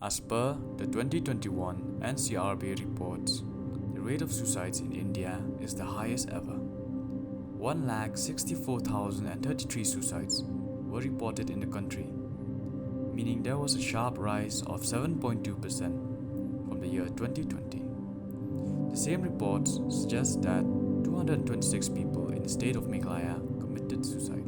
As per the 2021 NCRB reports, the rate of suicides in India is the highest ever. 1,64,033 suicides were reported in the country, meaning there was a sharp rise of 7.2% from the year 2020. The same reports suggest that 226 people in the state of Meghalaya committed suicide.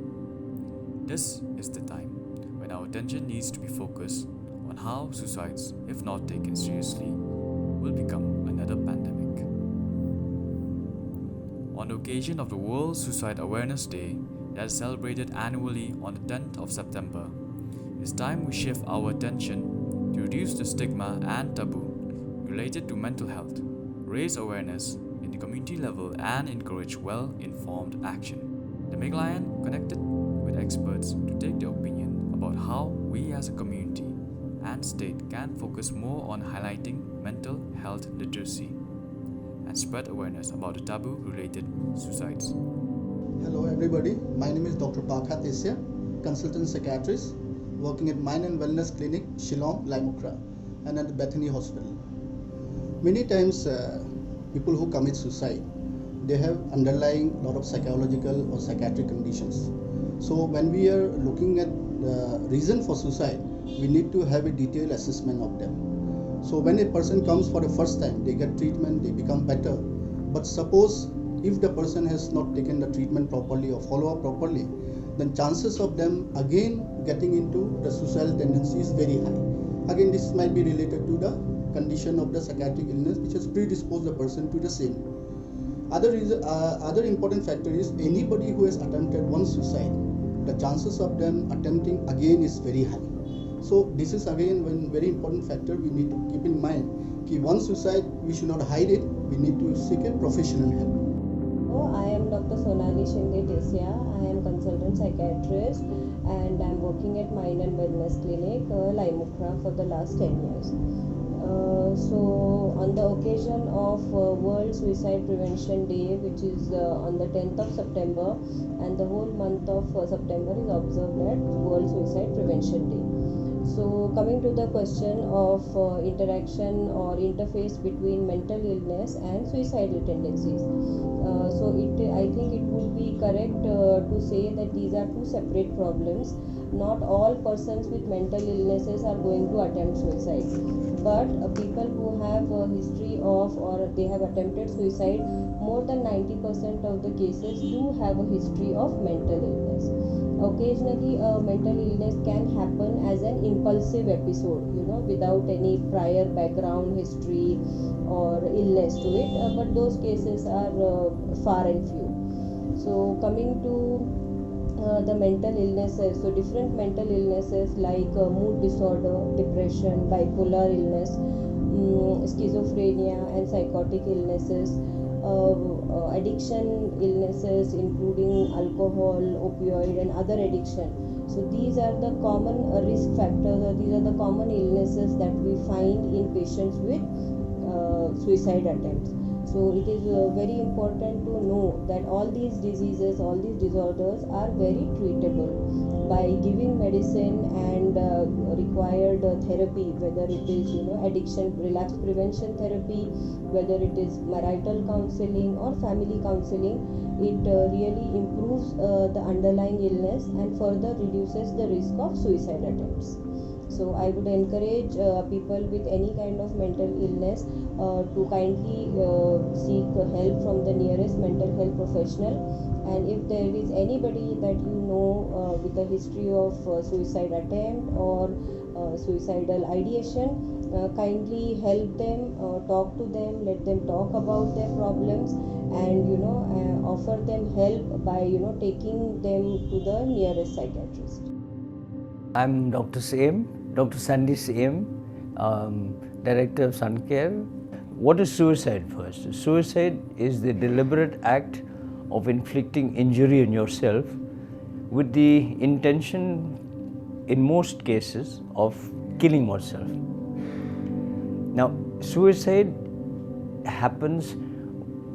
This is the time when our attention needs to be focused on how suicides, if not taken seriously, will become another pandemic. On the occasion of the World Suicide Awareness Day that is celebrated annually on the 10th of September, it's time we shift our attention to reduce the stigma and taboo related to mental health, raise awareness in the community level, and encourage well-informed action. The Meghalayan connected with experts to take their opinion about how we as a community and state can focus more on highlighting mental health literacy and spread awareness about the taboo-related suicides. Hello everybody, my name is Dr. Pakha Tesia, consultant psychiatrist working at Mind and Wellness Clinic, Shillong, Laimukra, and at the Bethany Hospital. Many times people who commit suicide, they have underlying lot of psychological or psychiatric conditions. So when we are looking at the reason for suicide, we need to have a detailed assessment of them. So when a person comes for the first time, they get treatment, they become better. But suppose if the person has not taken the treatment properly or follow up properly, then chances of them again getting into the suicidal tendency is very high. Again, this might be related to the condition of the psychiatric illness which has predisposed the person to the same. Other important factor is anybody who has attempted one suicide, the chances of them attempting again is very high. So this is again one very important factor we need to keep in mind. One suicide, we should not hide it, we need to seek a professional help. I am Dr. Sonali Tesia. I am consultant psychiatrist and I am working at Mind and Wellness Clinic, Laimukra, for the last 10 years. So on the occasion of World Suicide Prevention Day, which is on the 10th of September, and the whole month of September is observed as World Suicide Prevention Day. So coming to the question of interaction or interface between mental illness and suicidal tendencies. I think it would be correct to say that these are two separate problems. Not all persons with mental illnesses are going to attempt suicide, but people who have a history of or they have attempted suicide, more than 90% of the cases do have a history of mental illness. Occasionally a mental illness can happen as an impulsive episode, without any prior background history or illness to it, but those cases are far and few. So coming to the mental illnesses, so different mental illnesses like mood disorder, depression, bipolar illness, schizophrenia and psychotic illnesses, addiction illnesses including alcohol, opioid and other addiction. So these are the common risk factors, or these are the common illnesses that we find in patients with suicide attempts. So it is very important to know that all these diseases, all these disorders are very treatable by giving medicine and required therapy, whether it is addiction relapse prevention therapy, whether it is marital counseling or family counseling. It really improves the underlying illness and further reduces the risk of suicide attempts. So I would encourage people with any kind of mental illness to kindly seek help from the nearest mental health professional. And if there is anybody that with a history of suicide attempt or suicidal ideation, kindly help them, talk to them, let them talk about their problems, and offer them help by taking them to the nearest psychiatrist. I'm Dr. Sandi Syiem, Director of Sun Care. What is suicide first? Suicide is the deliberate act of inflicting injury on yourself with the intention, in most cases, of killing oneself. Now, suicide happens,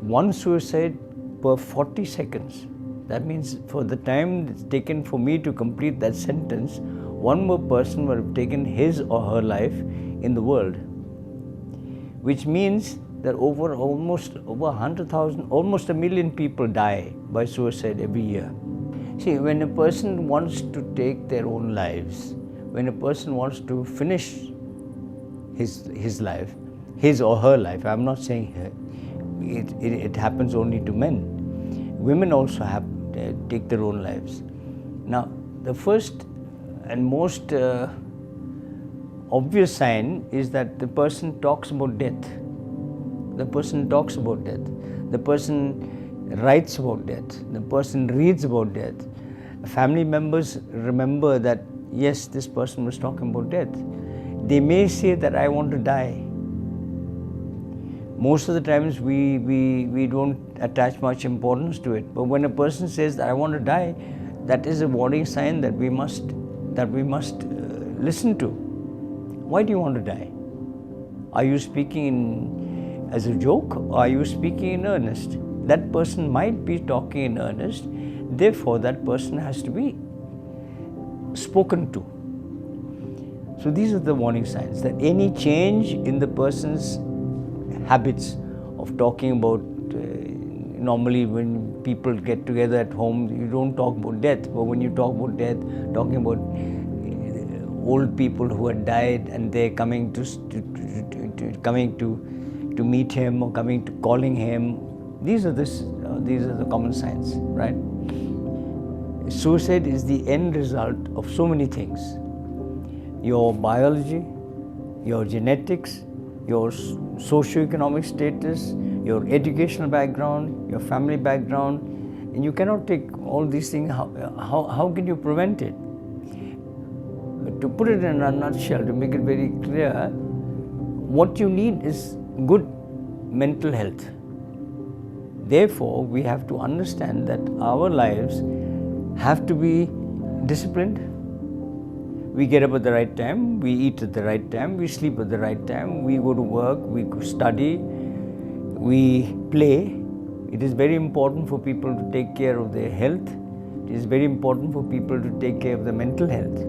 one suicide per 40 seconds. That means for the time it's taken for me to complete that sentence, one more person would have taken his or her life in the world, which means that almost over 100,000, almost 1 million people die by suicide every year. See, when a person wants to take their own lives, when a person wants to finish his life, his or her life, I'm not saying it happens only to men. Women also take their own lives. Now, the first and most obvious sign is that the person talks about death. The person talks about death. The person writes about death. The person reads about death. Family members remember that, yes, this person was talking about death. They may say that I want to die. Most of the times we don't attach much importance to it. But when a person says that I want to die, that is a warning sign that we must listen to. Why do you want to die? Are you speaking as a joke, or are you speaking in earnest? That person might be talking in earnest, therefore that person has to be spoken to. So these are the warning signs, that any change in the person's habits of talking about, normally when people get together at home, you don't talk about death, but when you talk about death, talking about old people who had died and they're coming to meet him, or calling him, these are the common signs, right? Suicide is the end result of so many things. Your biology, your genetics, your socio-economic status, your educational background, your family background, and you cannot take all these things. How can you prevent it? To put it in a nutshell, to make it very clear, what you need is good mental health. Therefore, we have to understand that our lives have to be disciplined. We get up at the right time, we eat at the right time, we sleep at the right time, we go to work, we study, we play. It is very important for people to take care of their health. It is very important for people to take care of their mental health.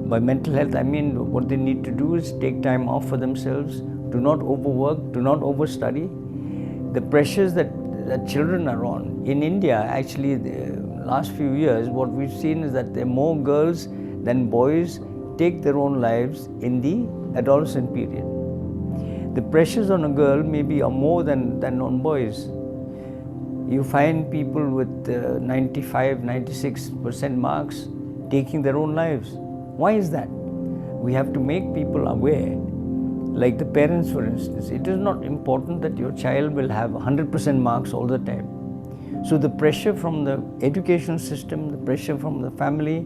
By mental health, I mean what they need to do is take time off for themselves, do not overwork, do not overstudy. The pressures that children are on. In India, actually, the last few years, what we've seen is that there are more girls than boys take their own lives in the adolescent period. The pressures on a girl maybe are more than on boys. You find people with 95, 96% marks taking their own lives. Why is that? We have to make people aware. Like the parents, for instance, it is not important that your child will have 100% marks all the time. So the pressure from the education system, the pressure from the family,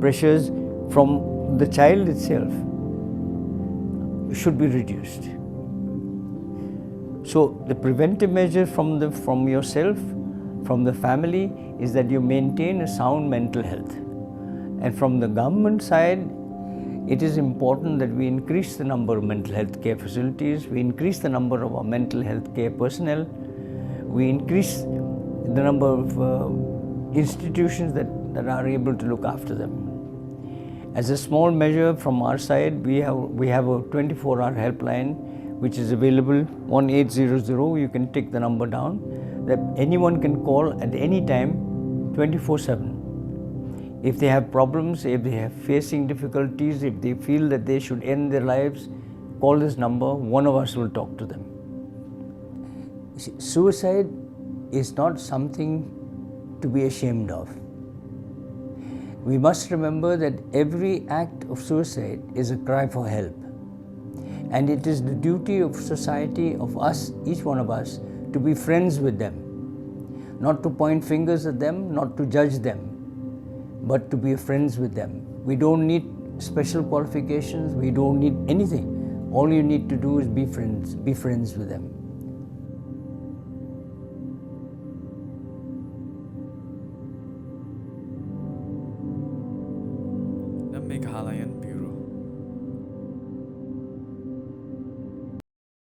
pressures from the child itself should be reduced. So the preventive measure from yourself, from the family, is that you maintain a sound mental health. And from the government side, it is important that we increase the number of mental health care facilities, we increase the number of our mental health care personnel, we increase the number of institutions that are able to look after them. As a small measure from our side, we have a 24-hour helpline which is available, 1800. You can take the number down, that anyone can call at any time, 24/7. If they have problems, if they are facing difficulties, if they feel that they should end their lives, call this number, one of us will talk to them. Suicide is not something to be ashamed of. We must remember that every act of suicide is a cry for help. And it is the duty of society, of us, each one of us, to be friends with them. Not to point fingers at them, not to judge them, but to be friends with them. We don't need special qualifications, we don't need anything. All you need to do is be friends with them. The Meghalayan